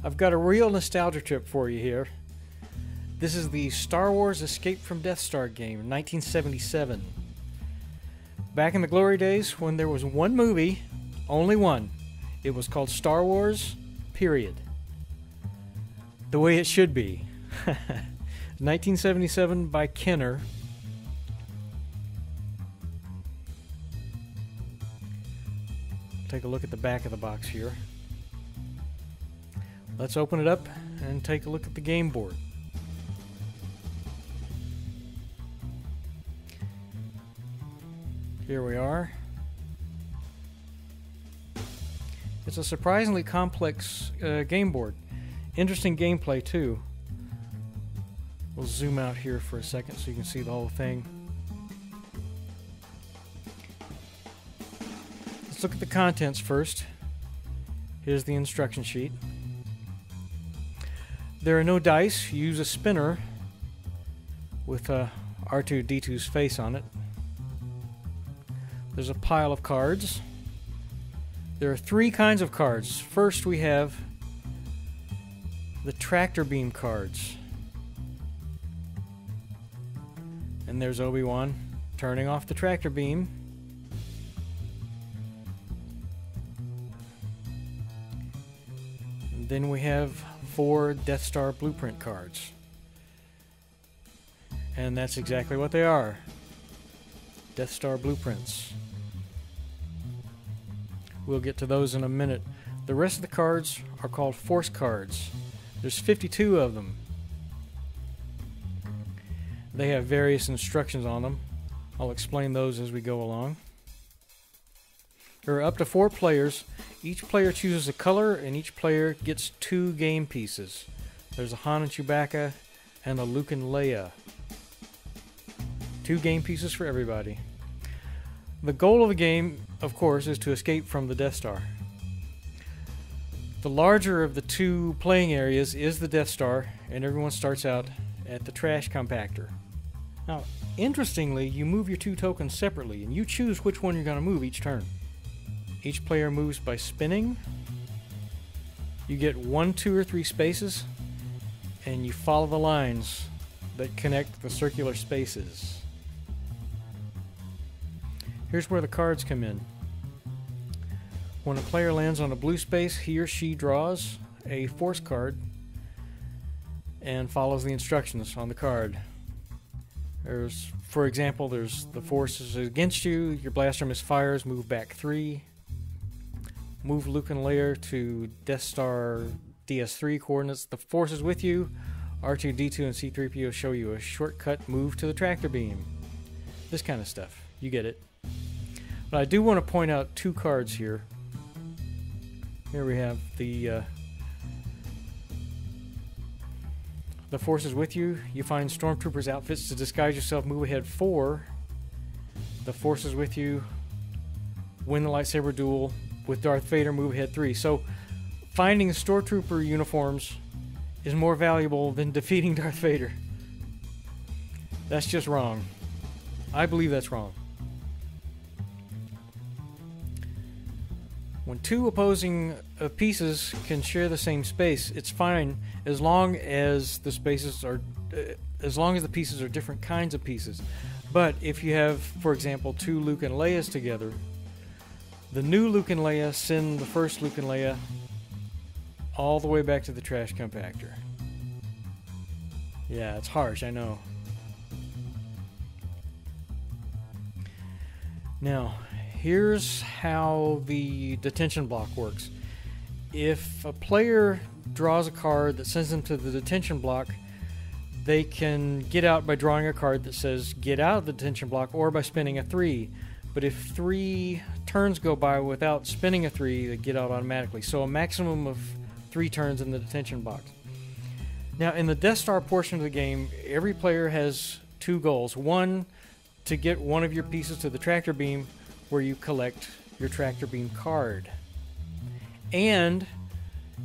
I've got a real nostalgia trip for you here. This is the Star Wars Escape from Death Star game, 1977. Back in the glory days when there was one movie, only one. It was called Star Wars, period. The way it should be. 1977 by Kenner. Take a look at the back of the box here. Let's open it up and take a look at the game board. Here we are. It's a surprisingly complex game board. Interesting gameplay too. We'll zoom out here for a second so you can see the whole thing. Let's look at the contents first. Here's the instruction sheet. There are no dice. You use a spinner with R2-D2's face on it. There's a pile of cards. There are three kinds of cards. First we have the tractor beam cards. And there's Obi-Wan turning off the tractor beam. And then we have 4 Death Star blueprint cards. And that's exactly what they are. Death Star blueprints. We'll get to those in a minute. The rest of the cards are called force cards. There's 52 of them. They have various instructions on them. I'll explain those as we go along. There are up to 4 players. Each player chooses a color and each player gets 2 game pieces. There's a Han and Chewbacca and a Luke and Leia. 2 game pieces for everybody. The goal of the game, of course, is to escape from the Death Star. The larger of the 2 playing areas is the Death Star, and everyone starts out at the trash compactor. Now, interestingly, you move your 2 tokens separately, and you choose which one you're going to move each turn. Each player moves by spinning. You get 1, 2, or 3 spaces, and you follow the lines that connect the circular spaces. Here's where the cards come in. When a player lands on a blue space, he or she draws a force card and follows the instructions on the card. For example, there's the force is against you, your blaster misfires, move back 3. Move Luke and Leia to Death Star DS3 coordinates. The force is with you. R2-D2 and C-3PO show you a shortcut move to the tractor beam. This kind of stuff. You get it. But I do want to point out 2 cards here. Here we have the force is with you. You find stormtroopers' outfits to disguise yourself. Move ahead 4. The force is with you. Win the lightsaber duel with Darth Vader. Move ahead 3. So finding stormtrooper uniforms is more valuable than defeating Darth Vader. That's just wrong. I believe that's wrong. When 2 opposing pieces can share the same space, it's fine as long as the pieces are different kinds of pieces. But if you have, for example, 2 Luke and Leia's together, the new Luke and Leia send the first Luke and Leia all the way back to the trash compactor. Yeah, it's harsh, I know. Now, here's how the detention block works. If a player draws a card that sends them to the detention block, they can get out by drawing a card that says get out of the detention block or by spinning a 3. But if 3 turns go by without spinning a 3, they get out automatically. So a maximum of 3 turns in the detention box. Now, in the Death Star portion of the game, every player has 2 goals. One, to get one of your pieces to the tractor beam, where you collect your tractor beam card. And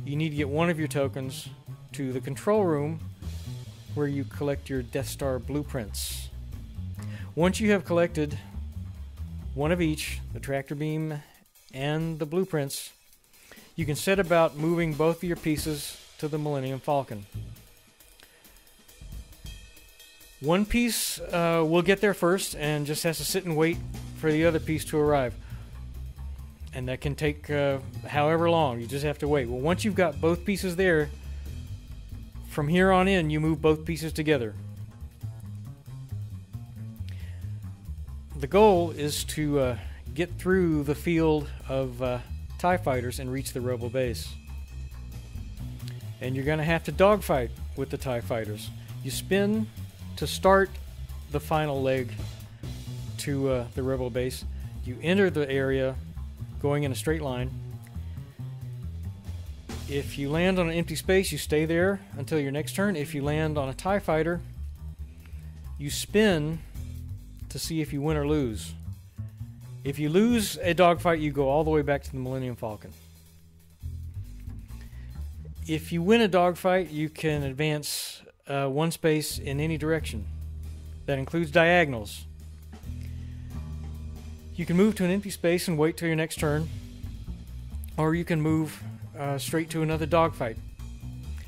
you need to get one of your tokens to the control room, where you collect your Death Star blueprints. Once you have collected one of each, the tractor beam and the blueprints, you can set about moving both of your pieces to the Millennium Falcon. One piece will get there first and just has to sit and wait for the other piece to arrive. And that can take however long. You just have to wait. Well, once you've got both pieces there, from here on in, you move both pieces together. The goal is to get through the field of TIE fighters and reach the Rebel base. And you're going to have to dogfight with the TIE fighters. You spin to start the final leg to the Rebel base. You enter the area going in a straight line. If you land on an empty space, you stay there until your next turn. If you land on a TIE fighter, you spin to see if you win or lose. If you lose a dogfight, you go all the way back to the Millennium Falcon. If you win a dogfight, you can advance one space in any direction. That includes diagonals. You can move to an empty space and wait till your next turn, or you can move straight to another dogfight.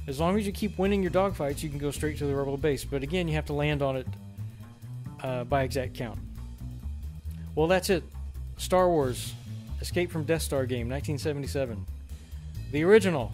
As long as you keep winning your dogfights, you can go straight to the Rebel base, but again, you have to land on it by exact count. Well, that's it. Star Wars Escape from Death Star game, 1977. The original.